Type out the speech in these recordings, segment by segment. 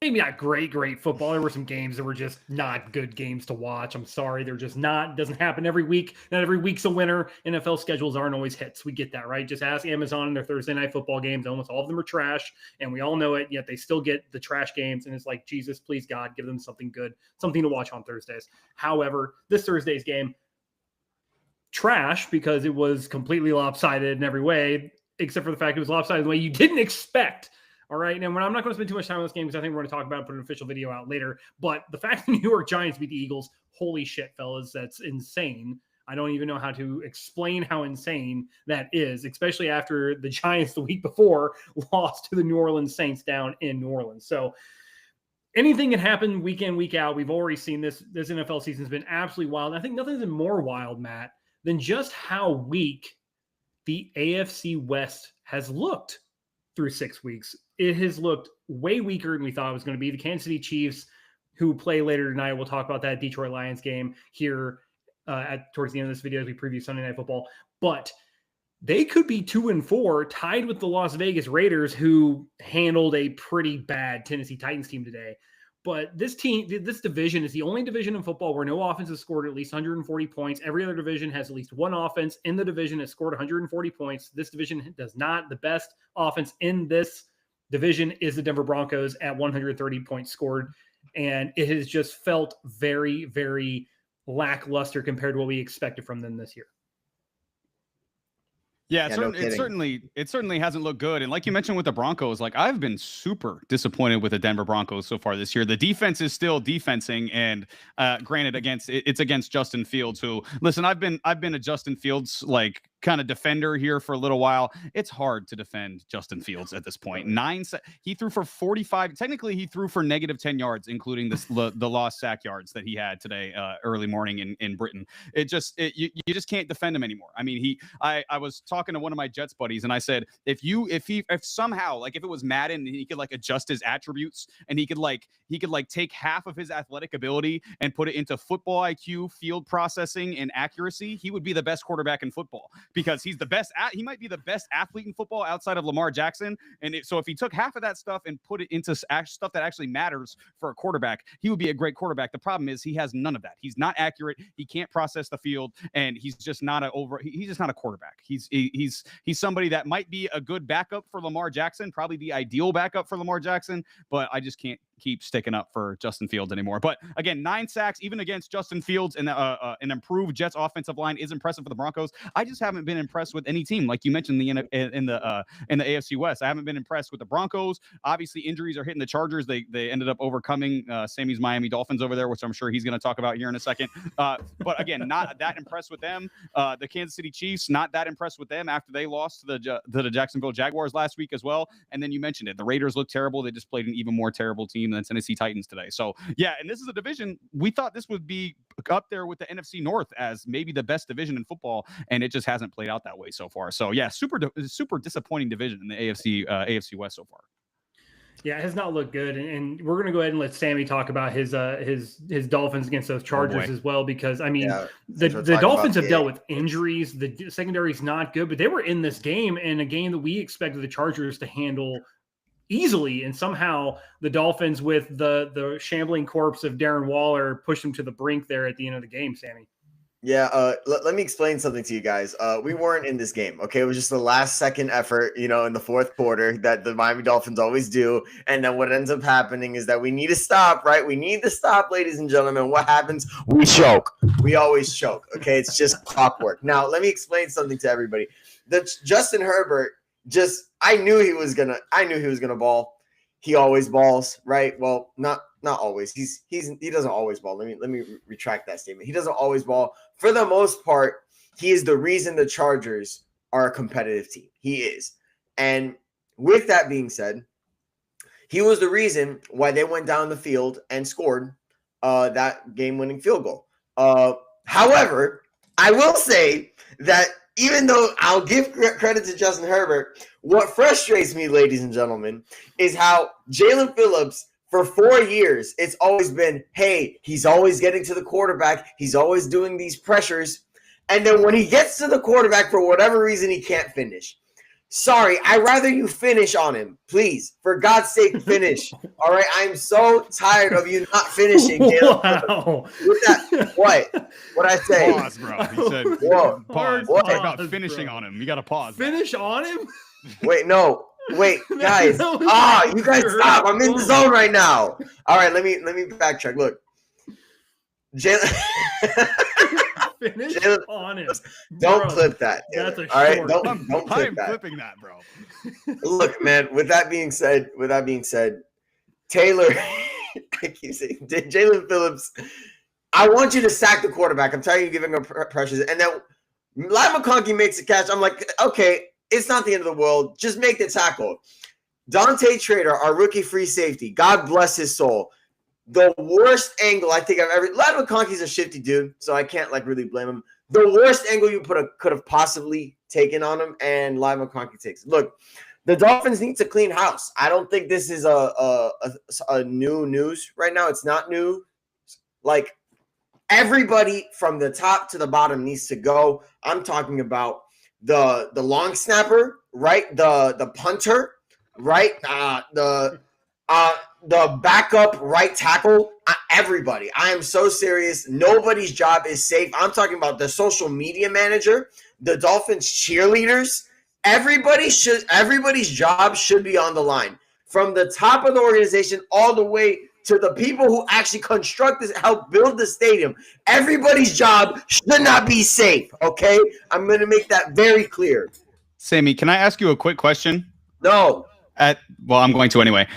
maybe not great football. There were some games that were just not good games to watch. I'm sorry. They're just not. Doesn't happen every week. Not every week's a winner. NFL schedules aren't always hits. We get that, right? Just ask Amazon and their Thursday night football games. Almost all of them are trash, and we all know it, yet they still get the trash games. And it's like, Jesus, please, God, give them something good, something to watch on Thursdays. However, this Thursday's game, trash because it was completely lopsided in every way, except for the fact it was lopsided in the way you didn't expect. All right. And I'm not going to spend too much time on this game because I think we're going to talk about it, put an official video out later. But the fact the New York Giants beat the Eagles, holy shit, fellas, that's insane. I don't even know how to explain how insane that is, especially after the Giants the week before lost to the New Orleans Saints down in New Orleans. So anything can happen week in, week out. We've already seen this. This NFL season has been absolutely wild. I think nothing's been more wild, Matt, than just how weak the AFC West has looked through 6 weeks. It has looked way weaker than we thought it was going to be. The Kansas City Chiefs, who play later tonight, we'll talk about that Detroit Lions game here towards the end of this video as we preview Sunday Night Football. But they could be 2-4, tied with the Las Vegas Raiders, who handled a pretty bad Tennessee Titans team today. But this division is the only division in football where no offense has scored at least 140 points. Every other division has at least one offense in the division has scored 140 points. This division does not. The best offense in this division is the Denver Broncos at 130 points scored. And it has just felt very, very lackluster compared to what we expected from them this year. Yeah, it certainly hasn't looked good. And like you mentioned with the Broncos, like I've been super disappointed with the Denver Broncos so far this year. The defense is still defensing, and granted, it's against Justin Fields, who, listen, I've been a Justin Fields like kind of defender here for a little while. It's hard to defend Justin Fields at this point. He threw for 45. Technically, he threw for -10 yards, including the lost sack yards that he had today early morning in Britain. You just can't defend him anymore. I mean, I was talking to one of my Jets buddies, and I said, if somehow, like if it was Madden, he could like adjust his attributes, and he could take half of his athletic ability and put it into football IQ, field processing, and accuracy, he would be the best quarterback in football. Because he's the best he might be the best athlete in football outside of Lamar Jackson. And so if he took half of that stuff and put it into stuff that actually matters for a quarterback, he would be a great quarterback. The problem is he has none of that. He's not accurate. He can't process the field, and he's just not he's just not a quarterback. He's somebody that might be a good backup for Lamar Jackson, probably the ideal backup for Lamar Jackson, but I just can't keep sticking up for Justin Fields anymore. But again, 9 sacks even against Justin Fields, and an improved Jets offensive line is impressive for the Broncos. I just haven't been impressed with any team, like you mentioned in the AFC West. I haven't been impressed with the Broncos. Obviously, injuries are hitting the Chargers. They ended up overcoming Sammy's Miami Dolphins over there, which I'm sure he's going to talk about here in a second. But again, not that impressed with them. The Kansas City Chiefs, not that impressed with them after they lost to the Jacksonville Jaguars last week as well. And then you mentioned it. The Raiders look terrible. They just played an even more terrible team than Tennessee Titans today. So yeah, and this is a division we thought this would be up there with the NFC North as maybe the best division in football, and it just hasn't played out that way so far. So yeah, super disappointing division in the AFC West so far. Yeah, it has not looked good, and we're going to go ahead and let Sammy talk about his Dolphins against those Chargers as well, because I mean, the Dolphins have dealt with injuries. The secondary is not good, but they were in this game, and a game that we expected the Chargers to handle easily, and somehow the Dolphins, with the shambling corpse of Darren Waller, pushed them to the brink there at the end of the game. Sammy. Yeah, let me explain something to you guys. We weren't in this game, okay? It was just the last second effort, in the fourth quarter that the Miami Dolphins always do. And then what ends up happening is that we need to stop, right? We need to stop, ladies and gentlemen. What happens? We choke. We always choke, okay? It's just clockwork. Now, let me explain something to everybody. Justin Herbert, I knew he was gonna ball. He always balls, right? Well, not always. He doesn't always ball. Let me retract that statement. He doesn't always ball. For the most part, he is the reason the Chargers are a competitive team. He is. And with that being said, he was the reason why they went down the field and scored that game-winning field goal. However, I will say that even though I'll give credit to Justin Herbert, what frustrates me, ladies and gentlemen, is how Jalen Phillips, for 4 years, it's always been, hey, he's always getting to the quarterback. He's always doing these pressures. And then when he gets to the quarterback, for whatever reason, he can't finish. Sorry, I'd rather you finish on him. Please, for God's sake, finish. All right, I'm so tired of you not finishing. Wow. With that, what I say? Pause, bro. He said, Whoa. pause. What? Talk about finishing on him. You got to pause. Finish on him? Wait, no. Wait, guys. That was You guys stop. I'm in the zone right now. All right, let me backtrack. Look. Jalen. Finish on him. Don't Bro, clip that. That's a all right, short. don't clip I'm that. clipping that, bro. Look, man. With that being said, Taylor, I keep saying Jalen Phillips. I want you to sack the quarterback. I'm tired of you giving him pressures, and then Lai McConkey makes a catch. I'm like, okay, it's not the end of the world. Just make the tackle. Dante Trader, our rookie free safety. God bless his soul. The worst angle I think I've ever. Lai McConkey's a shifty dude, so I can't like really blame him. The worst angle you could have possibly taken on him, and Lai McConkey takes it. Look, the Dolphins need to clean house. I don't think this is a new news right now. It's not new. Like everybody from the top to the bottom needs to go. I'm talking about the long snapper, right? The punter, right? The backup right tackle, everybody. I am so serious. Nobody's job is safe. I'm talking about the social media manager, the Dolphins cheerleaders. Everybody's job should be on the line. From the top of the organization all the way to the people who actually construct this, help build the stadium. Everybody's job should not be safe, okay? I'm going to make that very clear. Sammy, can I ask you a quick question? No. Well, I'm going to anyway.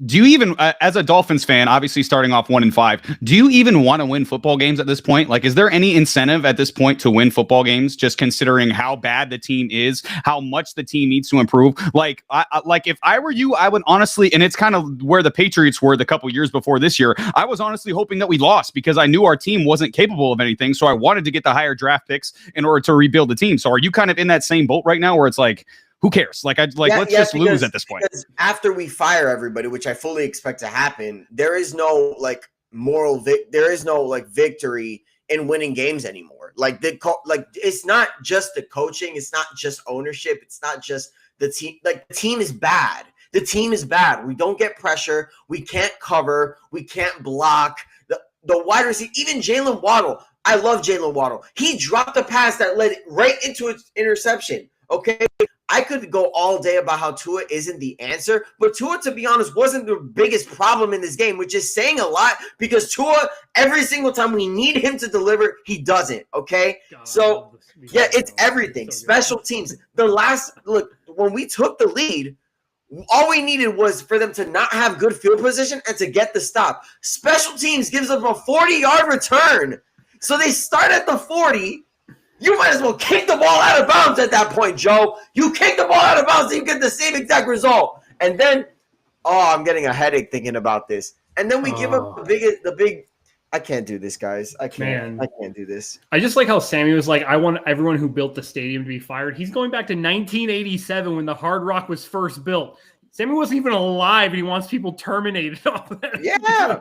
Do you even, as a Dolphins fan, obviously starting off 1-5, do you even want to win football games at this point? Like, is there any incentive at this point to win football games, just considering how bad the team is, how much the team needs to improve? Like, like if I were you, I would honestly, and it's kind of where the Patriots were the couple years before this year, I was honestly hoping that we lost because I knew our team wasn't capable of anything. So I wanted to get the higher draft picks in order to rebuild the team. So are you kind of in that same boat right now where it's like, who cares? Like, let's just lose at this point. Because after we fire everybody, which I fully expect to happen, there is no like there is no like victory in winning games anymore. Like it's not just the coaching, it's not just ownership, it's not just the team. Like the team is bad. The team is bad. We don't get pressure. We can't cover. We can't block. The wide receiver, even Jalen Waddle. I love Jalen Waddle. He dropped a pass that led right into an interception. Okay. I could go all day about how Tua isn't the answer, but Tua, to be honest, wasn't the biggest problem in this game, which is saying a lot because Tua, every single time we need him to deliver, he doesn't, okay? So, yeah, it's everything. Special teams. When we took the lead, all we needed was for them to not have good field position and to get the stop. Special teams gives them a 40-yard return. So they start at the 40. You might as well kick the ball out of bounds at that point, Joe. You kick the ball out of bounds and you get the same exact result. And then, I'm getting a headache thinking about this. And then we give up the big. I can't do this, guys. I can't do this. I just like how Sammy was like, I want everyone who built the stadium to be fired. He's going back to 1987 when the Hard Rock was first built. Sammy wasn't even alive, and he wants people terminated off of that. Yeah.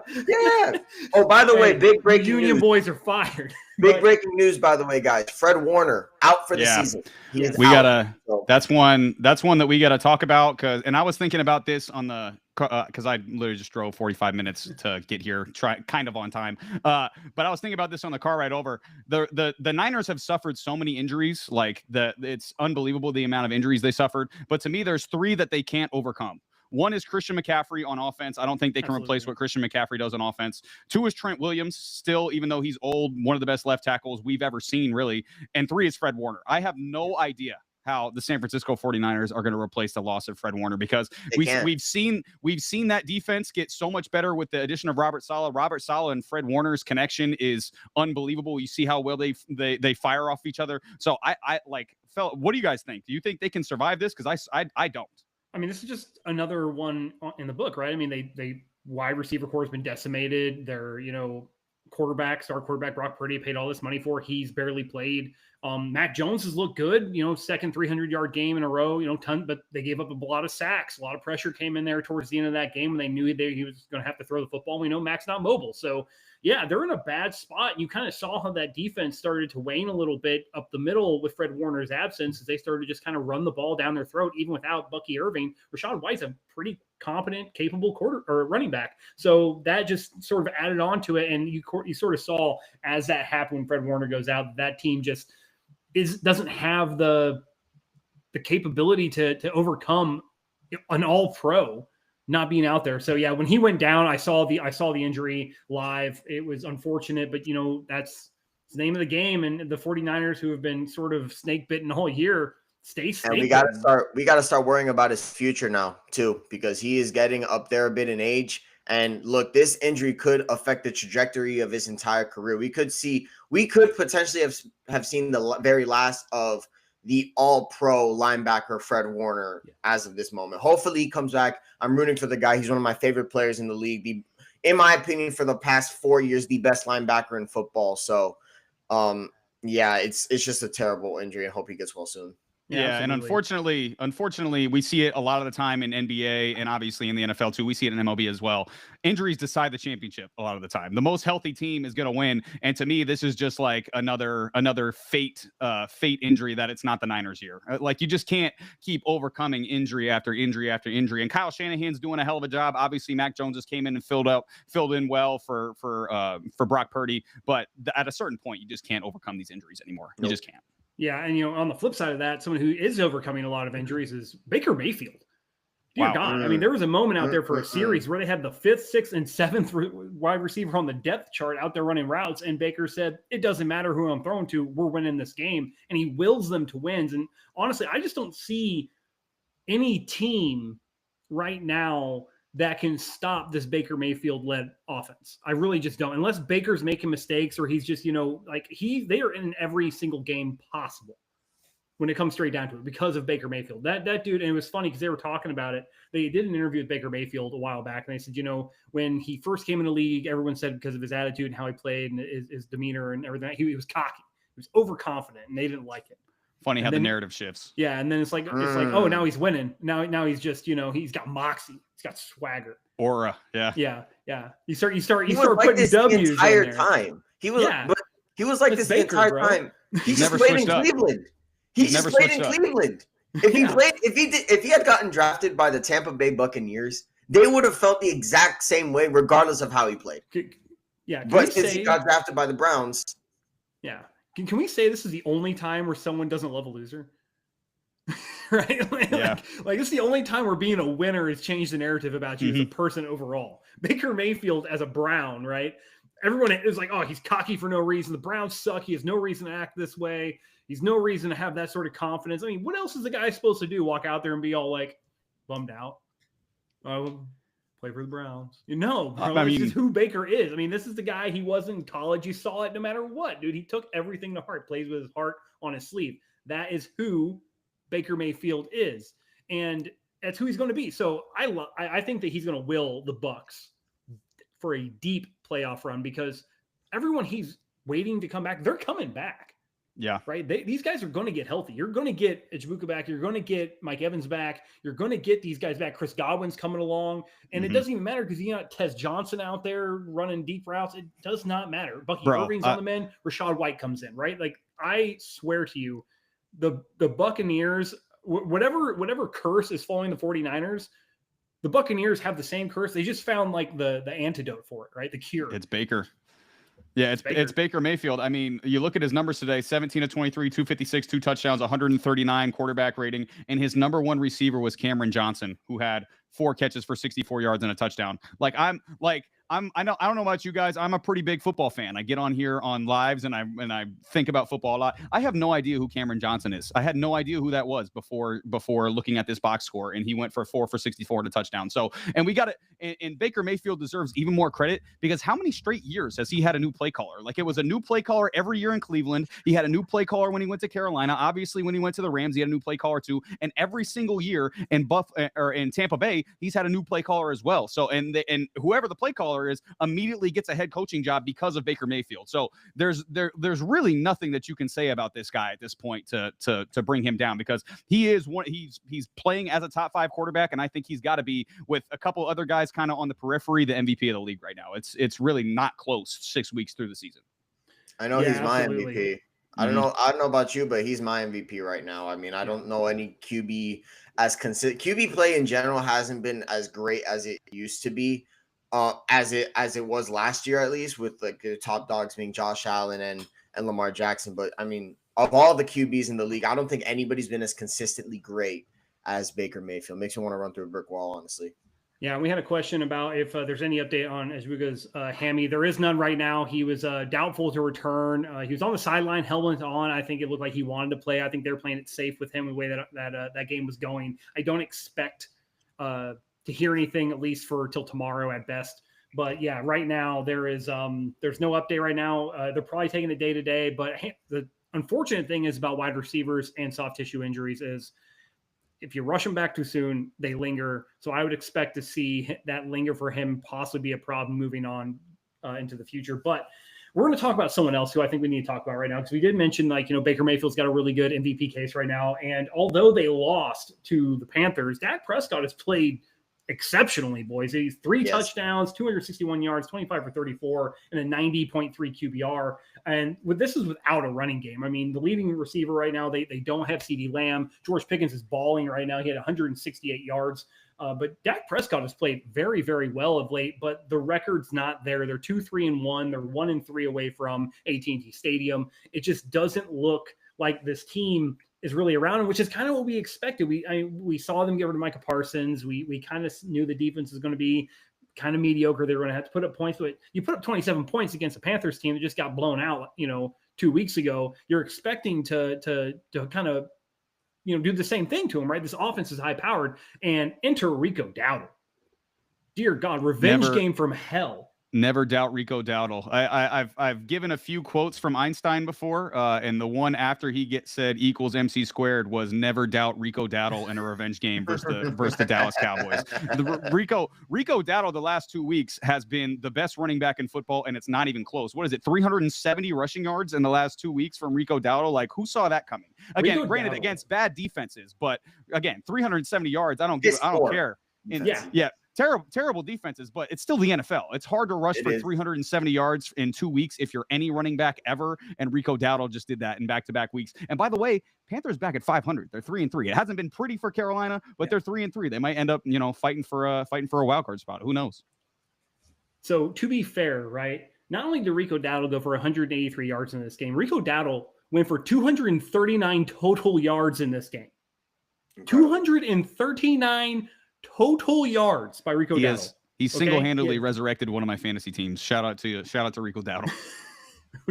Oh, by the way, big breaking Union news. Boys are fired. Big breaking news, by the way, guys. Fred Warner out for the season. That's one that we gotta talk about and I was thinking about this on the because I literally just drove 45 minutes to get here, kind of on time. But I was thinking about this on the car ride over. The Niners have suffered so many injuries, like it's unbelievable the amount of injuries they suffered. But to me, there's three that they can't overcome. One is Christian McCaffrey on offense. I don't think they can replace what Christian McCaffrey does on offense. Two is Trent Williams, still, even though he's old, one of the best left tackles we've ever seen, really. And three is Fred Warner. I have no idea how the San Francisco 49ers are going to replace the loss of Fred Warner because we've seen that defense get so much better with the addition of Robert Saleh. Robert Saleh and Fred Warner's connection is unbelievable. You see how well they fire off each other. So what do you guys think? Do you think they can survive this? Because I don't. I mean, this is just another one in the book, right? I mean, they wide receiver core has been decimated. They're, star quarterback Brock Purdy paid all this money for. He's barely played. Mac Jones has looked good, second 300-yard game in a row, but they gave up a lot of sacks. A lot of pressure came in there towards the end of that game when they knew he was going to have to throw the football. We know Mac's not mobile. So, yeah, they're in a bad spot. You kind of saw how that defense started to wane a little bit up the middle with Fred Warner's absence as they started to just kind of run the ball down their throat, even without Bucky Irving. Rachaad White's a pretty competent, capable running back. So that just sort of added on to it. And you sort of saw as that happened when Fred Warner goes out, that team just doesn't have the capability to overcome an all-pro not being out there. So yeah, when he went down, I saw the injury live. It was unfortunate, but that's the name of the game. And the 49ers, who have been sort of snake bitten all year, stay snake. And we gotta start worrying about his future now too, because he is getting up there a bit in age. And look, this injury could affect the trajectory of his entire career. We could potentially have seen the very last of the all-pro linebacker Fred Warner as of this moment. Hopefully he comes back. I'm rooting for the guy. He's one of my favorite players in the league. In my opinion, for the past 4 years, the best linebacker in football. So, it's just a terrible injury. I hope he gets well soon. Yeah, and unfortunately, we see it a lot of the time in NBA and obviously in the NFL too. We see it in MLB as well. Injuries decide the championship a lot of the time. The most healthy team is going to win, and to me, this is just like another fate injury that it's not the Niners' year. Like, you just can't keep overcoming injury after injury after injury. And Kyle Shanahan's doing a hell of a job. Obviously, Mac Jones just came in and filled in well for Brock Purdy, but at a certain point, you just can't overcome these injuries anymore. You just can't. Yeah, and on the flip side of that, someone who is overcoming a lot of injuries is Baker Mayfield. Dear God, I mean, there was a moment out there for a series where they had the 5th, 6th, and 7th wide receiver on the depth chart out there running routes, and Baker said, "It doesn't matter who I'm throwing to, we're winning this game," and he wills them to wins. And honestly, I just don't see any team right now that can stop this Baker Mayfield-led offense. I really just don't. Unless Baker's making mistakes or he's just, they are in every single game possible when it comes straight down to it because of Baker Mayfield. That dude, and it was funny because they were talking about it. They did an interview with Baker Mayfield a while back, and they said, when he first came in the league, everyone said because of his attitude and how he played and his demeanor and everything, he was cocky. He was overconfident, and they didn't like it. Funny how the narrative shifts. Yeah, and then it's like, oh, now he's winning. Now he's just, he's got moxie. He's got swagger. Aura. Yeah. Yeah. You start putting this W's the entire in there. Time. He was like this Baker, the entire bro. time. He never just played in switched up. Cleveland. He just played in Cleveland. If he had gotten drafted by the Tampa Bay Buccaneers, they would have felt the exact same way, regardless of how he played. Yeah. But since he got drafted by the Browns. Yeah. Can we say this is the only time where someone doesn't love a loser? Right? Like this is the only time where being a winner has changed the narrative about you as a person overall. Baker Mayfield as a Brown, right? Everyone is like, oh, he's cocky for no reason. The Browns suck. He has no reason to act this way. He's no reason to have that sort of confidence. I mean, what else is the guy supposed to do? Walk out there and be all like bummed out? Play for the Browns. This is who Baker is. I mean, this is the guy he was in college. You saw it no matter what, dude. He took everything to heart, plays with his heart on his sleeve. That is who Baker Mayfield is. And that's who he's going to be. So I think that he's going to will the Bucs for a deep playoff run because everyone he's waiting to come back, they're coming back. Yeah. Right. These guys are going to get healthy. You're going to get Ichbuka back. You're going to get Mike Evans back. You're going to get these guys back. Chris Godwin's coming along. And it doesn't even matter because you got Tez Johnson out there running deep routes. It does not matter. Bucky Irving's on the mend. Rachaad White comes in, right? Like, I swear to you, the Buccaneers, whatever curse is following the 49ers, the Buccaneers have the same curse. They just found like the antidote for it, right? The cure. It's Baker. Yeah, it's Baker Mayfield. I mean, you look at his numbers today, 17 of 23, 256, 2 touchdowns, 139 quarterback rating, and his number one receiver was Cameron Johnson, who had 4 catches for 64 yards and a touchdown. I don't know about you guys. I'm a pretty big football fan. I get on here on lives and I think about football a lot. I have no idea who Cameron Johnson is. I had no idea who that was before looking at this box score, and he went for 4 for 64 and a touchdown. So, and we got it. And Baker Mayfield deserves even more credit because how many straight years has he had a new play caller? Like, it was a new play caller every year in Cleveland. He had a new play caller when he went to Carolina. Obviously, when he went to the Rams, he had a new play caller too. And every single year in Tampa Bay, day, he's had a new play caller as well. So, and whoever the play caller is immediately gets a head coaching job because of Baker Mayfield. So there's really nothing that you can say about this guy at this point to bring him down, because he's playing as a top 5 quarterback. And I think he's got to be, with a couple other guys kind of on the periphery, the MVP of the league right now. It's really not close 6 weeks through the season. I know he's my MVP. I don't know about you, but he's my MVP right now. I mean, I don't know any QB as consistent. QB play in general hasn't been as great as it used to be, as it was last year, at least, with like the top dogs being Josh Allen and Lamar Jackson. But I mean, of all the QBs in the league, I don't think anybody's been as consistently great as Baker Mayfield. Makes me want to run through a brick wall, honestly. Yeah, we had a question about if there's any update on Ezriga's hammy. There is none right now. He was doubtful to return. He was on the sideline, helmet on. I think it looked like he wanted to play. I think they're playing it safe with him the way that game was going. I don't expect to hear anything, at least for till tomorrow at best. But yeah, right now there's no update right now. They're probably taking it day to day. But the unfortunate thing is about wide receivers and soft tissue injuries is, if you rush them back too soon, they linger. So I would expect to see that linger for him possibly be a problem moving on into the future. But we're going to talk about someone else who I think we need to talk about right now, because we did mention, Baker Mayfield's got a really good MVP case right now. And although they lost to the Panthers, Dak Prescott has played exceptionally, boys. He's 3 touchdowns, 261 yards, 25 for 34, and a 90.3 QBR. And this is without a running game. I mean, the leading receiver right now, they don't have CeeDee Lamb. George Pickens is balling right now. He had 168 yards. But Dak Prescott has played very, very well of late, but the record's not there. They're 2-3-1. They're 1-3 away from AT&T Stadium. It just doesn't look like this team is really around, which is kind of what we expected. We saw them get rid of Micah Parsons. We kind of knew the defense was going to be kind of mediocre. They were going to have to put up points, but you put up 27 points against the Panthers team that just got blown out, 2 weeks ago. You're expecting to kind of, do the same thing to them, right? This offense is high powered, and enter Rico Dowdle. Dear God, revenge game from hell. Never doubt Rico Dowdle. I've given a few quotes from Einstein before, and the one after he said equals MC squared was never doubt Rico Dowdle in a revenge game versus the Dallas Cowboys. Rico Dowdle the last 2 weeks has been the best running back in football, and it's not even close. What is it? 370 rushing yards in the last 2 weeks from Rico Dowdle. Like, who saw that coming? Again, granted, against bad defenses, but again, 370 yards. I don't care. Yeah. Terrible defenses, but it's still the NFL. It's hard to rush for 370 yards in 2 weeks if you're any running back ever. And Rico Dowdle just did that in back-to-back weeks. And by the way, Panthers back at 500. They're 3-3. It hasn't been pretty for Carolina, but they're 3-3. They might end up, fighting for a wild card spot. Who knows? So to be fair, right? Not only did Rico Dowdle go for 183 yards in this game, Rico Dowdle went for 239 total yards in this game. 239 total yards by Rico Dowdle. He single-handedly resurrected one of my fantasy teams. Shout out to Rico Dowdle.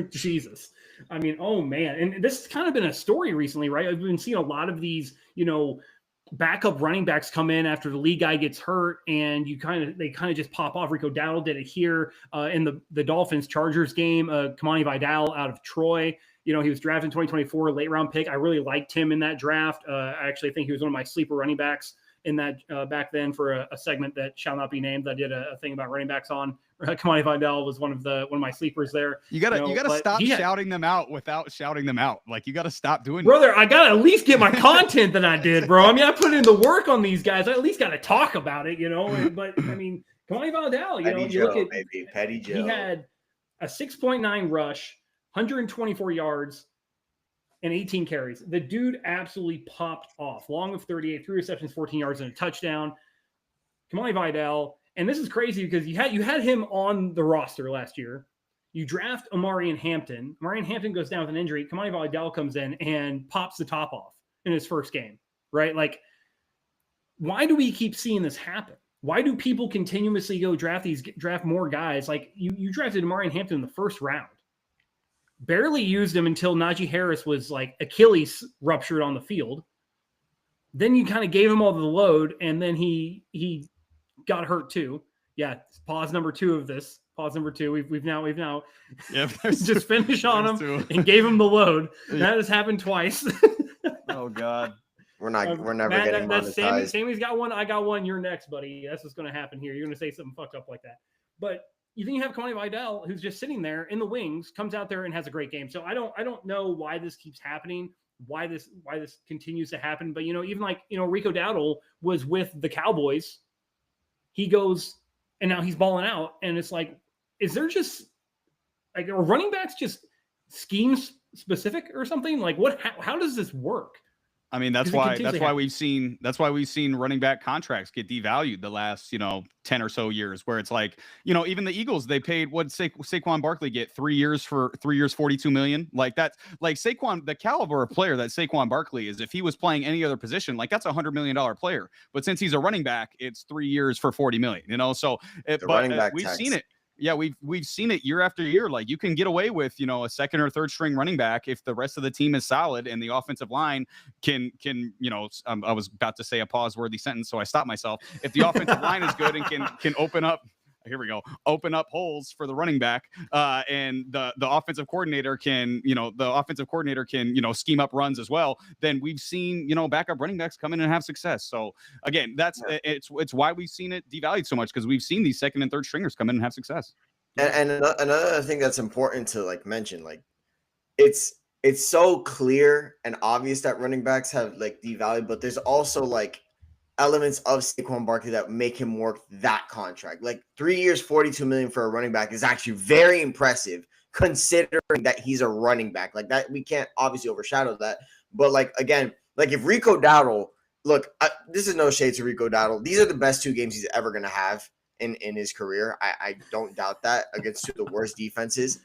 Jesus. I mean, oh man. And this has kind of been a story recently, right? I've been seeing a lot of these, backup running backs come in after the lead guy gets hurt, and they kind of just pop off. Rico Dowdle did it here in the Dolphins-Chargers game. Kamani Vidal out of Troy. He was drafted in 2024, late round pick. I really liked him in that draft. I actually think he was one of my sleeper running backs in that back then for a segment that shall not be named. I did a thing about running backs on. Kamani Vidal was one of my sleepers there. You gotta stop shouting them out without shouting them out. Like, you gotta stop doing brother. I gotta at least get my content that I did, bro. I mean, I put in the work on these guys. I at least gotta talk about it, But I mean, Kamani Vidal, Petty Joe. He had a 6.9 rush, 124 yards, and 18 carries. The dude absolutely popped off. Long of 38, 3 receptions, 14 yards, and a touchdown. Kamani Vidal, and this is crazy because you had him on the roster last year. You draft Amarian Hampton. Amarian Hampton goes down with an injury. Kamani Vidal comes in and pops the top off in his first game, right? Like, why do we keep seeing this happen? Why do people continuously go draft more guys? Like, you drafted Amarian Hampton in the first round. Barely used him until Najee Harris was like Achilles ruptured on the field. Then you kind of gave him all the load, and then he got hurt too. Yeah, pause number 2 of this. Pause number 2. We've now just finished on him and gave him the load. Yeah. That has happened twice. Oh God. We're never Matt, getting that's monetized. Sammy's got one. I got one. You're next, buddy. That's what's going to happen here. You're going to say something fucked up like that. But you think you have Connie Vidal, who's just sitting there in the wings, comes out there and has a great game. So I don't know why this keeps happening, why this continues to happen. But even like Rico Dowdle was with the Cowboys. He goes and now he's balling out, and it's like, is there just like, are running backs just schemes specific or something? Like how does this work? I mean, that's why we've seen running back contracts get devalued the last 10 or so years, where it's like, even the Eagles, they paid what Saquon Barkley get 3 years for 3 years, $42 million. Like that's like Saquon, the caliber of player that Saquon Barkley is, if he was playing any other position, like that's $100 million player. But since he's a running back, it's 3 years for $40 million. So we've seen it. Yeah, we've seen it year after year. Like you can get away with, a second or third string running back if the rest of the team is solid and the offensive line can I was about to say a pause-worthy sentence, so I stopped myself. If the offensive line is good and can open up holes for the running back, and the offensive coordinator can scheme up runs as well, then we've seen backup running backs come in and have success. So again, it's why we've seen it devalued so much, because we've seen these second and third stringers come in and have success. And another thing that's important to mention, it's so clear and obvious that running backs have devalued, but there's also elements of Saquon Barkley that make him work that contract. 3 years, $42 million for a running back is actually very impressive, considering that he's a running back. That we can't obviously overshadow that. But again, if Rico Dowdle, this is no shade to Rico Dowdle. These are the best 2 games he's ever going to have in his career. I don't doubt that, against 2 of the worst defenses.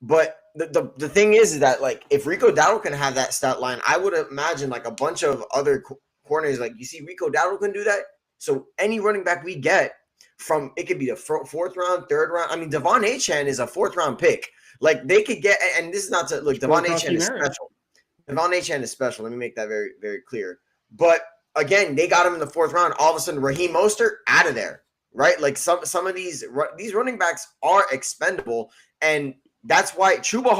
But the thing is that if Rico Dowdle can have that stat line, I would imagine a bunch of other corners, you see Rico Dowdle can do that. So any running back we get from, it could be the 4th round, 3rd round. I mean, Devon Achane is a 4th round pick. They could get, and this is not to look, Devon Achane is special. Devon Achane is special. Let me make that very, very clear. But again, they got him in the 4th round. All of a sudden, Raheem Mostert out of there, right? Some of these running backs are expendable, and that's why Chuba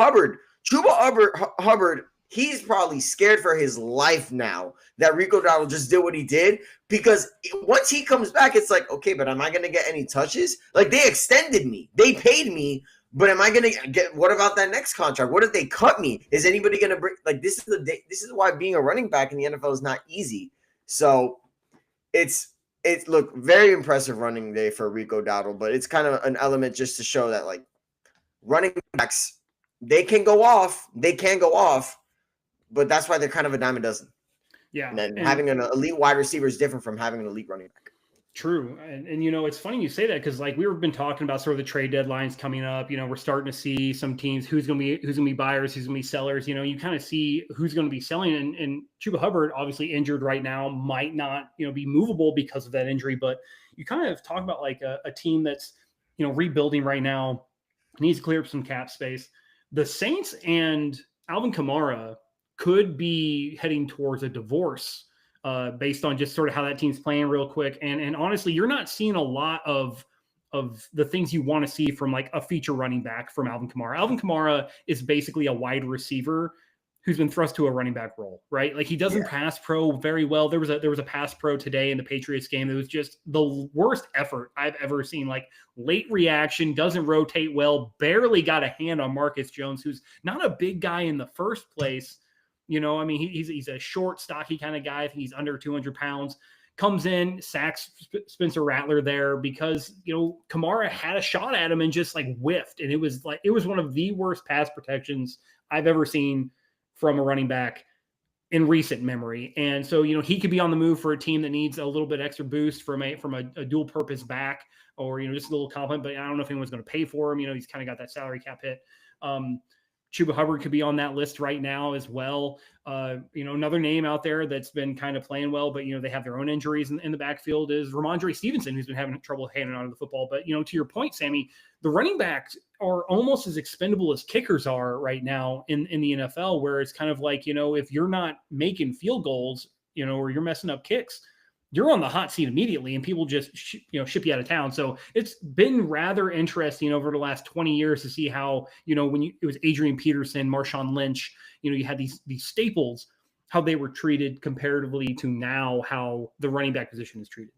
Hubbard, he's probably scared for his life now that Rico Dowdle just did what he did, because once he comes back, it's okay, but am I going to get any touches? They extended me. They paid me, but am I going to get, what about that next contract? What if they cut me? Is anybody going to bring, this is why being a running back in the NFL is not easy. So it's very impressive running day for Rico Dowdle, but it's kind of an element just to show that running backs, they can go off, but that's why they're kind of a dime a dozen. Yeah. And then having an elite wide receiver is different from having an elite running back. True. And it's funny you say that, because we've been talking about sort of the trade deadlines coming up. We're starting to see some teams who's going to be buyers, who's going to be sellers. You kind of see who's going to be selling, and Chuba Hubbard, obviously injured right now, might not be movable because of that injury. But you kind of talk about a team that's rebuilding right now, needs to clear up some cap space. The Saints and Alvin Kamara could be heading towards a divorce, based on just sort of how that team's playing real quick. And honestly, you're not seeing a lot of the things you want to see from a feature running back from Alvin Kamara. Alvin Kamara is basically a wide receiver who's been thrust to a running back role, right? He doesn't pass pro very well. There was a pass pro today in the Patriots game. It was just the worst effort I've ever seen. Late reaction, doesn't rotate well, barely got a hand on Marcus Jones, who's not a big guy in the first place. He's a short, stocky kind of guy. I think he's under 200 pounds. Comes in, sacks Spencer Rattler there because, Kamara had a shot at him and just whiffed. And it was one of the worst pass protections I've ever seen from a running back in recent memory. And so, he could be on the move for a team that needs a little bit extra boost from a dual purpose back, or, just a little compliment, but I don't know if anyone's going to pay for him. He's kind of got that salary cap hit. Chuba Hubbard could be on that list right now as well. Another name out there that's been kind of playing well, but, they have their own injuries in the backfield is Ramondre Stevenson, who's been having trouble hanging on to the football. But, to your point, Sammy, the running backs are almost as expendable as kickers are right now in the NFL, where it's kind of if you're not making field goals, or you're messing up kicks, you're on the hot seat immediately, and people just ship you out of town. So it's been rather interesting over the last 20 years to see how, it was Adrian Peterson, Marshawn Lynch, you had these staples how they were treated comparatively to now how the running back position is treated.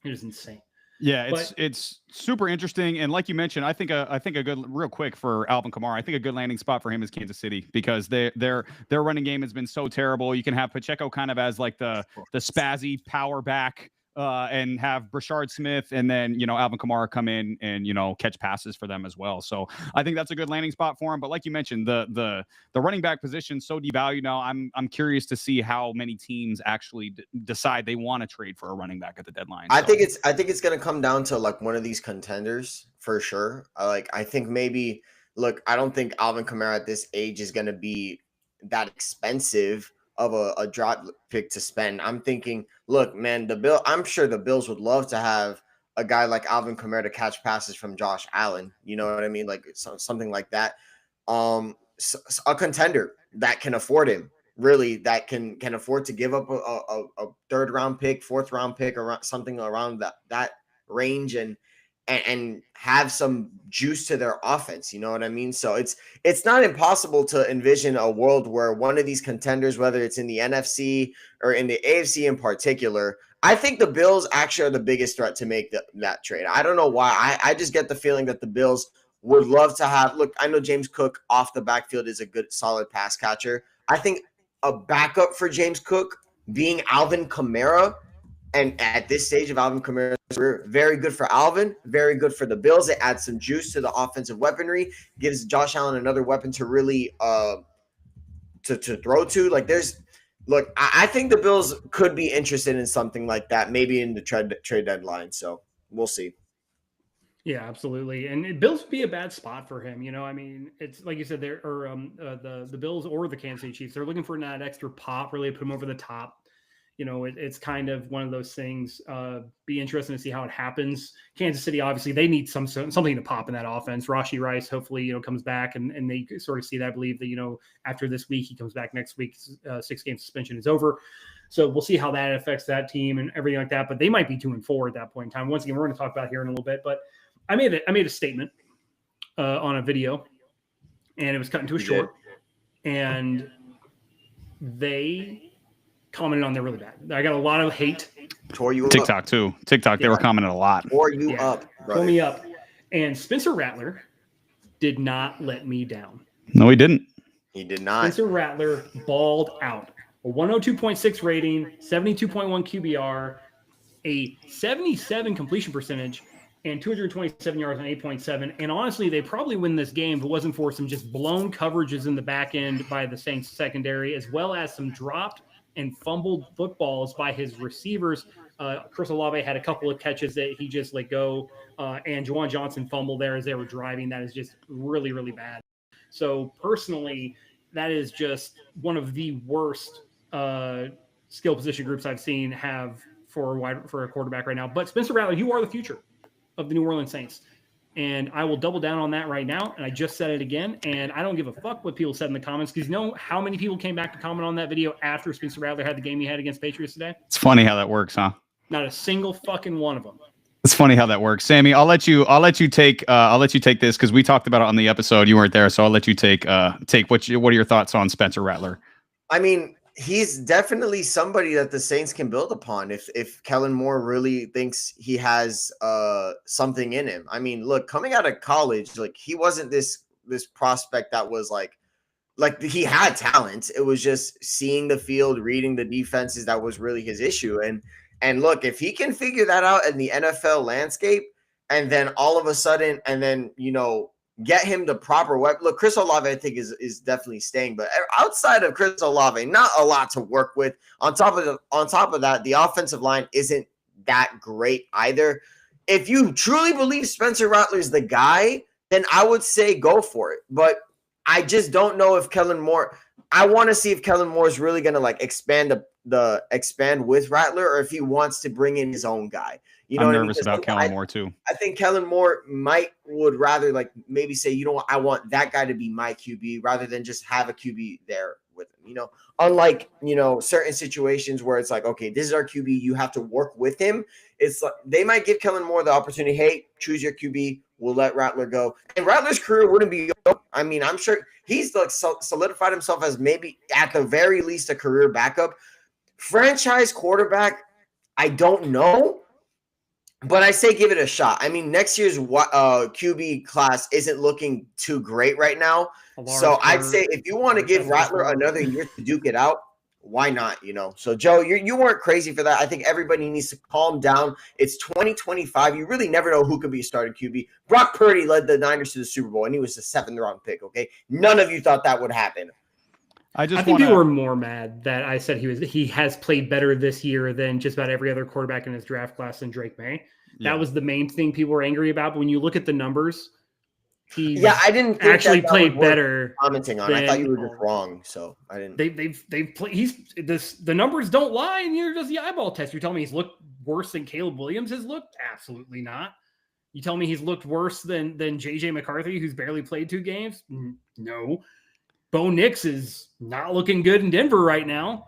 It is insane. Yeah, it's super interesting, and like you mentioned, I think a good, real quick, for Alvin Kamara, I think a good landing spot for him is Kansas City, because their running game has been so terrible. You can have Pacheco kind of as like the spazzy power back, and have Brashard Smith, and then Alvin Kamara come in and catch passes for them as well. So I think that's a good landing spot for him. But like you mentioned, the running back position so devalued now. I'm curious to see how many teams actually decide they want to trade for a running back at the deadline. I think it's going to come down to like one of these contenders for sure. I think maybe, look, I don't think Alvin Kamara at this age is going to be that expensive of a drop pick to spend. I'm thinking, look, man, I'm sure the Bills would love to have a guy like Alvin Kamara to catch passes from Josh Allen. You know what I mean? Like something like that. A contender that can afford him, really, that can afford to give up a third round pick, fourth round pick, or something around that range, and have some juice to their offense. You know what I mean? So it's not impossible to envision a world where one of these contenders, whether it's in the NFC or in the AFC in particular, I think the Bills actually are the biggest threat to make that trade. I don't know why. I just get the feeling that the Bills would love to have, look, I know James Cook off the backfield is a good, solid pass catcher. I think a backup for James Cook being Alvin Kamara, and at this stage of Alvin Kamara's career, very good for Alvin, very good for the Bills. It adds some juice to the offensive weaponry, gives Josh Allen another weapon to really to throw to. Look, I think the Bills could be interested in something like that, maybe in the trade deadline. So we'll see. Yeah, absolutely. And Bills would be a bad spot for him. I mean, it's like you said, there or the Bills or the Kansas City Chiefs, they're looking for that extra pop, really, to put him over the top. It's kind of one of those things. Be interesting to see how it happens. Kansas City, obviously, they need something to pop in that offense. Rashee Rice, hopefully, comes back, and they sort of see that. I believe that after this week, he comes back next week. 6-game suspension is over, so we'll see how that affects that team and everything like that. But they might be 2-4 at that point in time. Once again, we're going to talk about here in a little bit, but I made a statement on a video, and it was cut into a short, and they commented on there really bad. I got a lot of hate. Tore you TikTok up. too. TikTok, they were commenting a lot. Tore you up, brother. Tore me up. And Spencer Rattler did not let me down. No, he didn't. He did not. Spencer Rattler balled out. A 102.6 rating, 72.1 QBR, a 77 completion percentage, and 227 yards on 8.7. And honestly, they probably win this game if it wasn't for some just blown coverages in the back end by the Saints secondary, as well as some dropped and fumbled footballs by his receivers. Chris Olave had a couple of catches that he just let go, and Juwan Johnson fumbled there as they were driving. That is just really, really bad. So personally, that is just one of the worst skill position groups I've seen have for a quarterback right now. But Spencer Rattler, you are the future of the New Orleans Saints. And I will double down on that right now. And I just said it again. And I don't give a fuck what people said in the comments, because you know how many people came back to comment on that video after Spencer Rattler had the game he had against Patriots today? It's funny how that works, huh? Not a single fucking one of them. It's funny how that works. Sammy, I'll let you take this, because we talked about it on the episode. You weren't there, so I'll let you take what are your thoughts on Spencer Rattler? I mean, he's definitely somebody that the Saints can build upon if Kellen Moore really thinks he has something in him. I mean, look, coming out of college, like, he wasn't this prospect that was like he had talent. It was just seeing the field, reading the defenses, that was really his issue. And look, if he can figure that out in the NFL landscape, and then all of a sudden, and then get him the proper weapon. Look, Chris Olave, I think, is definitely staying, but outside of Chris Olave, not a lot to work with. On top of that, the offensive line isn't that great either. If you truly believe Spencer Rattler is the guy, then I would say go for it. But I just don't know if Kellen Moore. I want to see if Kellen Moore is really going to expand with Rattler, or if he wants to bring in his own guy. I'm nervous about Kellen Moore too. I think Kellen Moore would rather maybe say, I want that guy to be my QB rather than just have a QB there with him. You know, unlike certain situations where it's like, okay, this is our QB, you have to work with him. It's like they might give Kellen Moore the opportunity. Hey, choose your QB. We'll let Rattler go, and Rattler's career wouldn't be over. I mean, I'm sure he's like solidified himself as maybe at the very least a career backup. Franchise quarterback, I don't know, but I say give it a shot. I mean, next year's QB class isn't looking too great right now. So I'd say if you want to give Rattler another year to duke it out, why not? So Joe, you weren't crazy for that. I think everybody needs to calm down. It's 2025. You really never know who could be a starting QB. Brock Purdy led the Niners to the Super Bowl, and he was the 7th round pick. Okay, none of you thought that would happen. I think people were more mad that I said he has played better this year than just about every other quarterback in his draft class than Drake May. Yeah. That was the main thing people were angry about. But when you look at the numbers, I didn't think actually played better. Commenting on, I thought you were just wrong, so I didn't. They've played. The numbers don't lie, and you're just the eyeball test. You're telling me he's looked worse than Caleb Williams has looked? Absolutely not. You tell me he's looked worse than JJ McCarthy, who's barely played 2 games? No. Bo Nix is not looking good in Denver right now.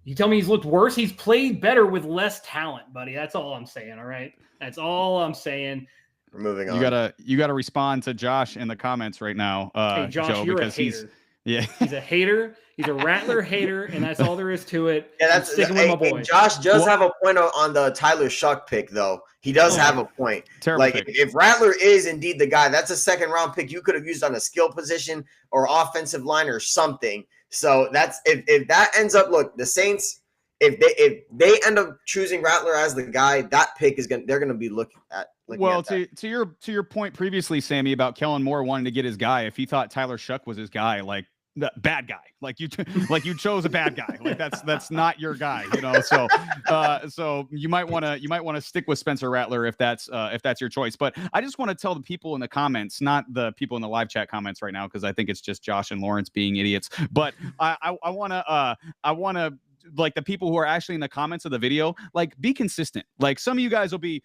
You tell me he's looked worse? He's played better with less talent, buddy. That's all I'm saying. All right. That's all I'm saying. We're moving on. You gotta respond to Josh in the comments right now, hey, Josh, Joe, you're because a hater. he's a hater. He's a Rattler hater, and that's all there is to it. Yeah, that's sticking with my boy. Josh does have a point on the Tyler Shuck pick, though. He does have a point. Terrible pick. If Rattler is indeed the guy, that's a 2nd round pick you could have used on a skill position or offensive line or something. So that's if that ends up, look, the Saints, if they end up choosing Rattler as the guy, that pick they're gonna be looking at. To your point previously, Sammy, about Kellen Moore wanting to get his guy, if he thought Tyler Shuck was his guy, like the bad guy, like you chose a bad guy, like that's not your guy, so you might want to stick with Spencer Rattler if that's your choice. But I just want to tell the people in the comments, not the people in the live chat comments right now, because I think it's just Josh and Lawrence being idiots, but I want to like the people who are actually in the comments of the video, like, be consistent. Like, some of you guys will be,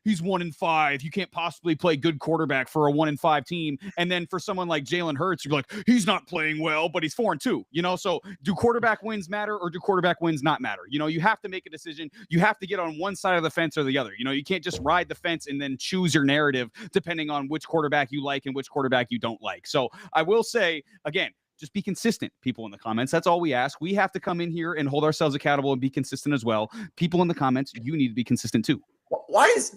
he's 1-5. You can't possibly play good quarterback for a 1-5 team. And then for someone like Jalen Hurts, you're like, he's not playing well, but he's 4-2. So do quarterback wins matter or do quarterback wins not matter? You have to make a decision. You have to get on one side of the fence or the other. You can't just ride the fence and then choose your narrative depending on which quarterback you like and which quarterback you don't like. So I will say, again, just be consistent, people in the comments. That's all we ask. We have to come in here and hold ourselves accountable and be consistent as well. People in the comments, you need to be consistent too. Why is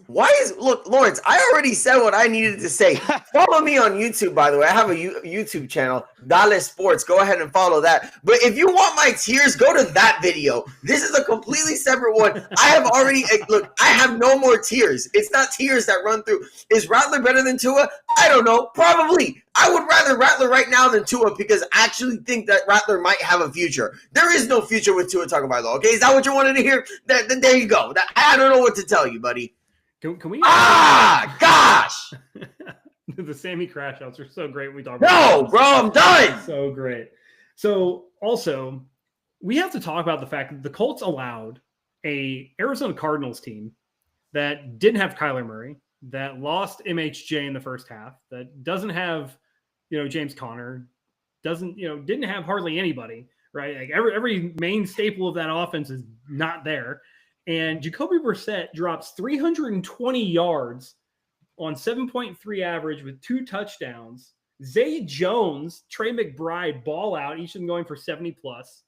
look, Lawrence, I already said what I needed to say. Follow me on YouTube, by the way. I have a YouTube channel, Dale Sports. Go ahead and follow that. But if you want my tiers, go to that video. This is a completely separate one. I have already look, I have no more tiers. It's not tiers that run through. Is Rattler better than Tua? I don't know. Probably. I would rather Rattler right now than Tua because I actually think that Rattler might have a future. There is no future with Tua Tagovailoa. Okay, is that what you wanted to hear? There you go. I don't know what to tell you, buddy. Can we? Gosh! The Sammy crash outs are so great. We talk. No, bro, I'm done. So great. So also, we have to talk about the fact that the Colts allowed a Arizona Cardinals team that didn't have Kyler Murray, that lost MHJ in the first half, that doesn't have, James Conner, didn't have hardly anybody, right? Like every main staple of that offense is not there. And Jacoby Brissett drops 320 yards on 7.3 average with 2 touchdowns. Zay Jones, Trey McBride ball out, each of them going for 70 plus.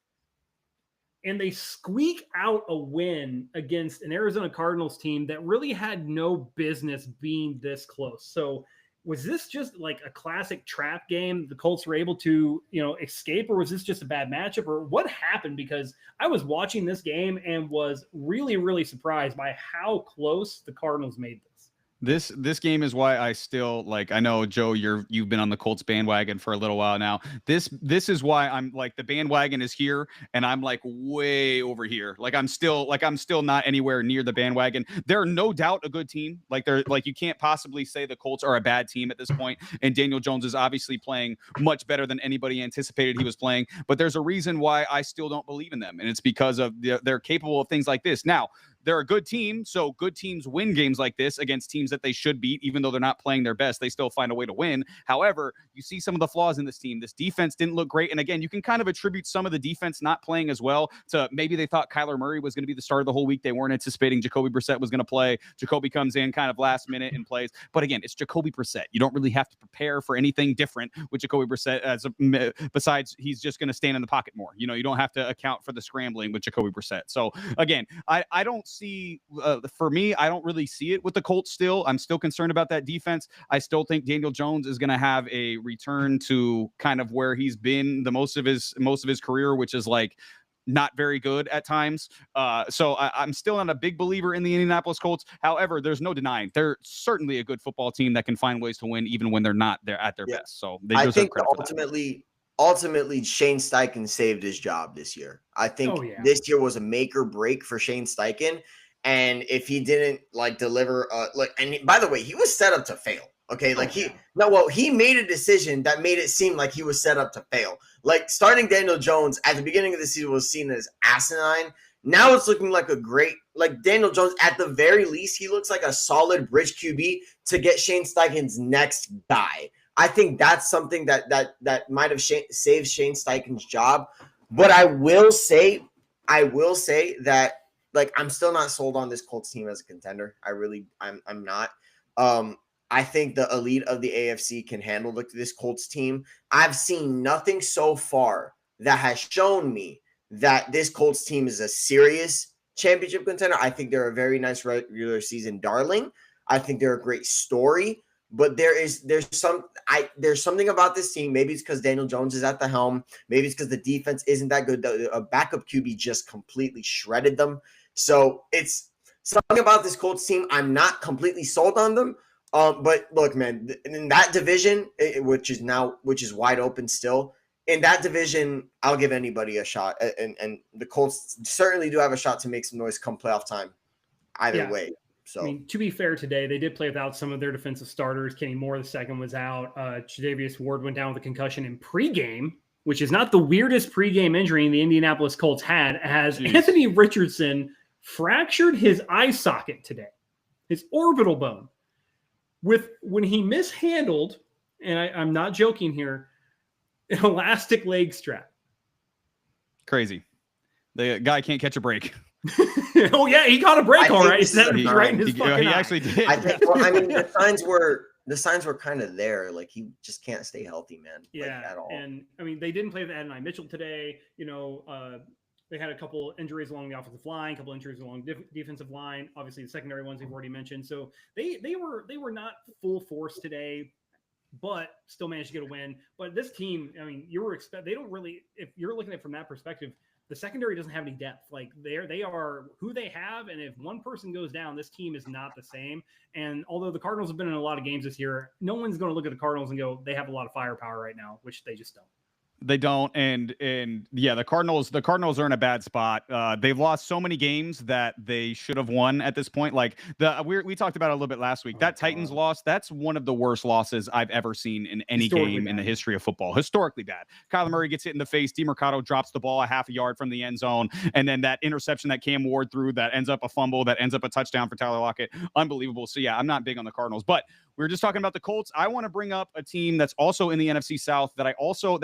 And they squeak out a win against an Arizona Cardinals team that really had no business being this close. So was this just like a classic trap game the Colts were able to, escape, or was this just a bad matchup, or what happened? Because I was watching this game and was really, really surprised by how close the Cardinals made this. This game is why I still I know, Joe, you've been on the Colts bandwagon for a little while now. This is why I'm like, the bandwagon is here and I'm like way over here. I'm still not anywhere near the bandwagon. They're no doubt a good team. You can't possibly say the Colts are a bad team at this point. And Daniel Jones is obviously playing much better than anybody anticipated he was playing. But there's a reason why I still don't believe in them. And it's because of they're capable of things like this. Now, they're a good team. So good teams win games like this against teams that they should beat, even though they're not playing their best. They still find a way to win. However, you see some of the flaws in this team. This defense didn't look great. And again, you can kind of attribute some of the defense not playing as well to maybe they thought Kyler Murray was going to be the starter the whole week. They weren't anticipating Jacoby Brissett was going to play. Jacoby comes in kind of last minute and plays. But again, it's Jacoby Brissett. You don't really have to prepare for anything different with Jacoby Brissett besides he's just going to stand in the pocket more. You don't have to account for the scrambling with Jacoby Brissett. So again, I don't see, for me, I don't really see it with the Colts still. I'm still concerned about that defense. I still think Daniel Jones is going to have a return to kind of where he's been the most of his career, which is like not very good at times. So I'm still not a big believer in the Indianapolis Colts. However, there's no denying they're certainly a good football team that can find ways to win even when they're not there at their best. So they I think ultimately Shane Steichen saved his job this year. I think this year was a make or break for Shane Steichen. And if he didn't deliver, and by the way, he was set up to fail. Okay, he made a decision that made it seem like he was set up to fail. Like starting Daniel Jones at the beginning of the season was seen as asinine. Now it's looking like a great, Daniel Jones, at the very least, he looks like a solid bridge QB to get Shane Steichen's next guy. I think that's something that might have saved Shane Steichen's job. But I will say that I'm still not sold on this Colts team as a contender. I'm not. I think the elite of the AFC can handle this Colts team. I've seen nothing so far that has shown me that this Colts team is a serious championship contender. I think they're a very nice regular season darling. I think they're a great story, but there's something about this team. Maybe it's because Daniel Jones is at the helm. Maybe it's because the defense isn't that good. A backup QB just completely shredded them. So it's something about this Colts team. I'm not completely sold on them. But look, man, in that division, which is wide open still, in that division, I'll give anybody a shot. And the Colts certainly do have a shot to make some noise come playoff time either way. So, to be fair, today they did play without some of their defensive starters. Kenny Moore II was out. Tre'Davious Ward went down with a concussion in pregame, which is not the weirdest pregame injury the Indianapolis Colts had, as Anthony Richardson fractured his eye socket today, his orbital bone. When he mishandled, and I'm not joking here, an elastic leg strap. Crazy. The guy can't catch a break. Oh yeah, he caught a break. All right, right in his fucking eye. Actually did. The signs were kind of there. Like he just can't stay healthy, man. At all. And they didn't play with Adonai Mitchell today. They had a couple injuries along the offensive line, a couple injuries along defensive line. Obviously, the secondary ones we've already mentioned. So they were not full force today, but still managed to get a win. But this team, they don't really. If you're looking at it from that perspective, the secondary doesn't have any depth. They are who they have, and if one person goes down, this team is not the same. And although the Cardinals have been in a lot of games this year, no one's going to look at the Cardinals and go, they have a lot of firepower right now, which they just don't. They don't, and the Cardinals are in a bad spot. They've lost so many games that they should have won at this point. We talked about it a little bit last week. Titans loss, that's one of the worst losses I've ever seen in any game in the history of football. Historically bad. Kyler Murray gets hit in the face. DeMercado drops the ball a half a yard from the end zone, and then that interception that Cam Ward threw that ends up a fumble, that ends up a touchdown for Tyler Lockett. Unbelievable. So yeah, I'm not big on the Cardinals, but we were just talking about the Colts. I want to bring up a team that's also in the NFC South that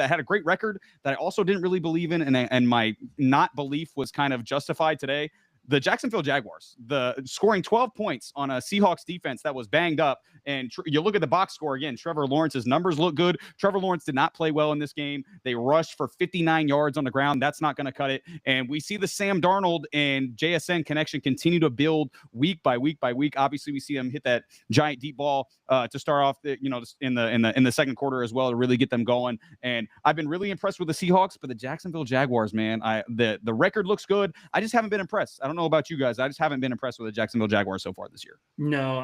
had a great record that I also didn't really believe in, and my not belief was kind of justified today. The Jacksonville Jaguars, scoring 12 points on a Seahawks defense that was banged up. And you look at the box score again, Trevor Lawrence's numbers look good. Trevor Lawrence did not play well in this game. They rushed for 59 yards on the ground. That's not going to cut it. And we see the Sam Darnold and JSN connection continue to build week by week by week. Obviously, we see them hit that giant deep ball to start off, in the second quarter as well to really get them going. And I've been really impressed with the Seahawks, but the Jacksonville Jaguars, man, the record looks good. I just haven't been impressed. I don't know about you guys. I just haven't been impressed with the Jacksonville Jaguars so far this year. No,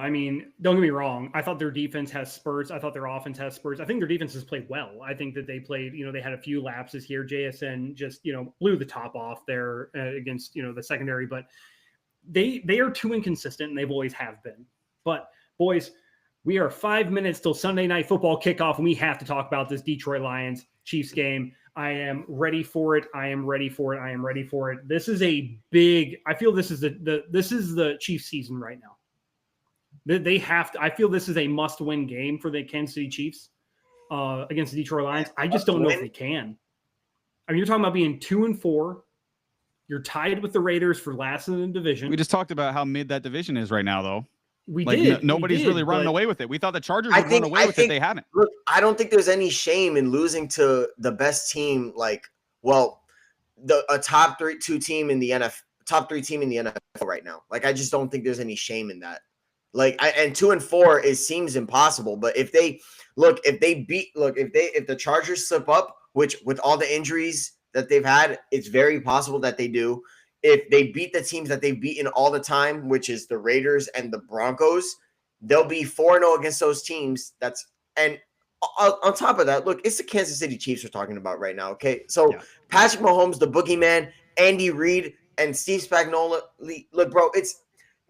don't get me wrong. I thought their defense has spurts. I thought their offense has spurts. I think their defense has played well. I think that they played, they had a few lapses here. JSN just, blew the top off there against, the secondary, but they are too inconsistent, and they've always have been. But boys, we are 5 minutes till Sunday Night Football kickoff, and we have to talk about this Detroit Lions Chiefs game. I am ready for it. I am ready for it. I am ready for it. This is a big. I feel this is this is the Chiefs season right now. They have to. I feel this is a must-win game for the Kansas City Chiefs against the Detroit Lions. I just don't know if they can. I mean, you're talking about being 2-4. You're tied with the Raiders for last in the division. We just talked about how mid that division is right now, though. Nobody's really running away with it. We thought the Chargers would run away with it. They haven't. Look, I don't think there's any shame in losing to the best team. A top 3 team in the NFL right now. Like, I just don't think there's any shame in that. Like, and 2-4 seems impossible. But if the Chargers slip up, which with all the injuries that they've had, it's very possible that they do. If they beat the teams that they've beaten all the time, which is the Raiders and the Broncos, they'll be 4-0 against those teams. And on top of that, look, it's the Kansas City Chiefs we're talking about right now. Okay, so yeah. Patrick Mahomes, the boogeyman, Andy Reid, and Steve Spagnuolo. Look, bro, it's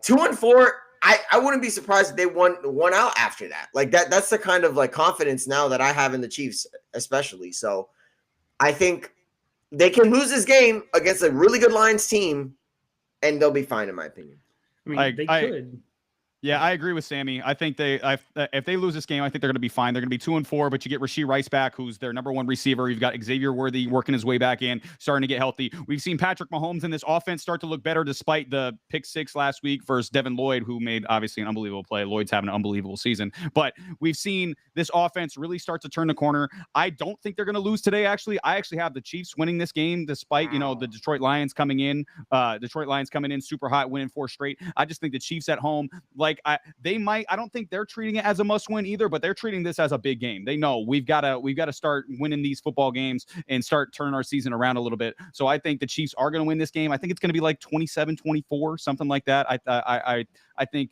2-4. I wouldn't be surprised if they won out after that. Like that's the kind of like confidence now that I have in the Chiefs, especially. So I think they can lose this game against a really good Lions team, and they'll be fine, in my opinion. I mean, they could. Yeah, I agree with Sammy. I think if they lose this game, I think they're going to be fine. They're going to be 2-4, but you get Rashee Rice back, who's their number 1 receiver. You've got Xavier Worthy working his way back in, starting to get healthy. We've seen Patrick Mahomes in this offense start to look better despite the pick 6 last week versus Devin Lloyd, who made obviously an unbelievable play. Lloyd's having an unbelievable season, but we've seen this offense really start to turn the corner. I don't think they're going to lose today. Actually, I actually have the Chiefs winning this game despite the Detroit Lions coming in. Detroit Lions coming in super hot, winning 4 straight. I just think the Chiefs at home, I don't think they're treating it as a must-win either, but they're treating this as a big game. They know we've got to start winning these football games and start turning our season around a little bit. So I think the Chiefs are going to win this game. I think it's going to be like 27-24, something like that. I think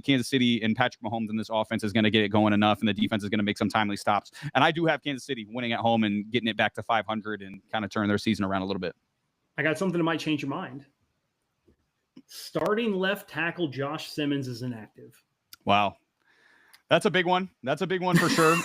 Kansas City and Patrick Mahomes in this offense is going to get it going enough, and the defense is going to make some timely stops. And I do have Kansas City winning at home and getting it back to 500 and kind of turning their season around a little bit. I got something that might change your mind. Starting left tackle Josh Simmons is inactive. Wow. That's a big one. That's a big one for sure.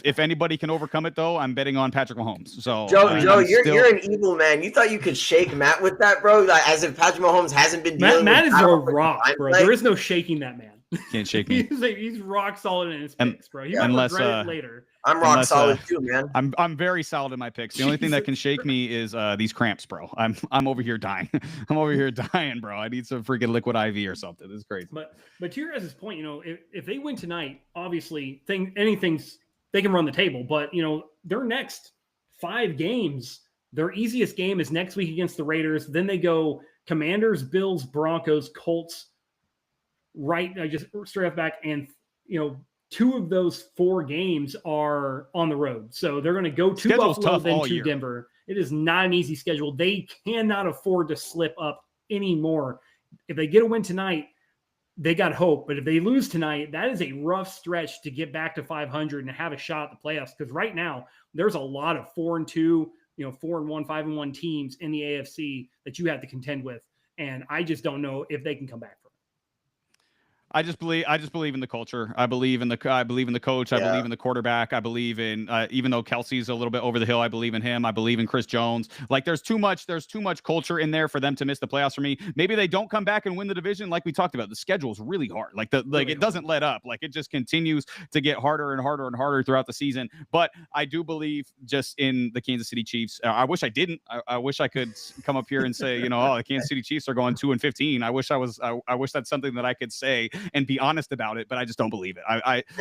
If anybody can overcome it, though, I'm betting on Patrick Mahomes. So Joe, you're an evil man. You thought you could shake Matt with that, bro? Like, as if Patrick Mahomes hasn't been dealing Matt with is a rock, bro. There is no shaking that man. Can't shake me. he's rock solid in his picks, bro. He might regret it later. I'm rock solid too, man. I'm very solid in my picks. The only thing that can shake me is these cramps, bro. I'm over here dying. I'm over here dying, bro. I need some freaking liquid IV or something. This is crazy. But to your guys' point, if they win tonight, obviously they can run the table. But their next 5 games, their easiest game is next week against the Raiders. Then they go Commanders, Bills, Broncos, Colts. Right, just straight off back, and 2 of those 4 games are on the road, so they're going to go to Buffalo, then to Denver. It is not an easy schedule. They cannot afford to slip up anymore. If they get a win tonight, they got hope. But if they lose tonight, that is a rough stretch to get back to 500 and have a shot at the playoffs. Because right now, there's a lot of 4-2, 4-1, 5-1 teams in the AFC that you have to contend with, and I just don't know if they can come back from it. I just believe in the culture. I believe in the coach. I believe in the quarterback. I believe in even though Kelsey's a little bit over the hill, I believe in him. I believe in Chris Jones. Like there's too much culture in there for them to miss the playoffs for me. Maybe they don't come back and win the division like we talked about. The schedule is really hard. It doesn't let up. Like it just continues to get harder and harder and harder throughout the season. But I do believe just in the Kansas City Chiefs. I wish I didn't. I wish I could come up here and say, the Kansas City Chiefs are going 2-15. I wish that's something that I could say and be honest about it, but I just don't believe it.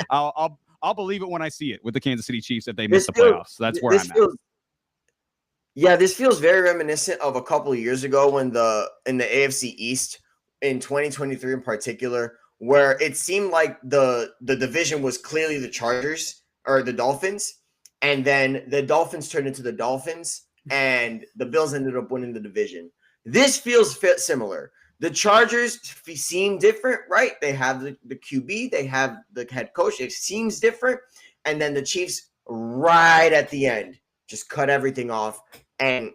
I'll believe it when I see it with the Kansas City Chiefs if they miss the playoffs. That's where I'm at. Yeah, this feels very reminiscent of a couple of years ago when in the AFC East in 2023 in particular, where it seemed like the division was clearly the Chargers or the Dolphins, and then the Dolphins turned into the Dolphins, and the Bills ended up winning the division. This feels similar. The Chargers seem different, right? They have the QB, they have the head coach. It seems different. And then the Chiefs right at the end just cut everything off and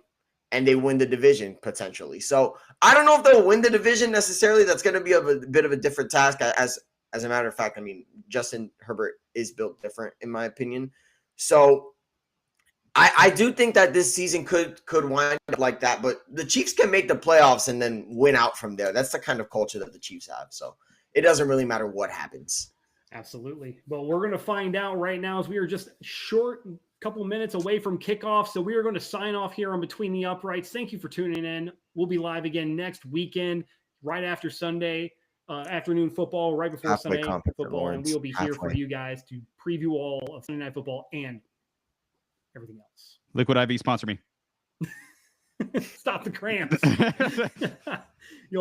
they win the division potentially. So I don't know if they'll win the division necessarily. That's going to be a bit of a different task. As a matter of fact, I mean, Justin Herbert is built different in my opinion. So I do think that this season could wind up like that, but the Chiefs can make the playoffs and then win out from there. That's the kind of culture that the Chiefs have. So it doesn't really matter what happens. Absolutely. Well, we're going to find out right now as we are just short couple minutes away from kickoff. So we are going to sign off here on Between the Uprights. Thank you for tuning in. We'll be live again next weekend, right after Sunday afternoon football, right before Halfway Sunday competent, football. Lawrence. And we'll be here for Halfway. you guys to preview all of Sunday Night Football and everything else. Liquid IV sponsor me. Stop the cramps.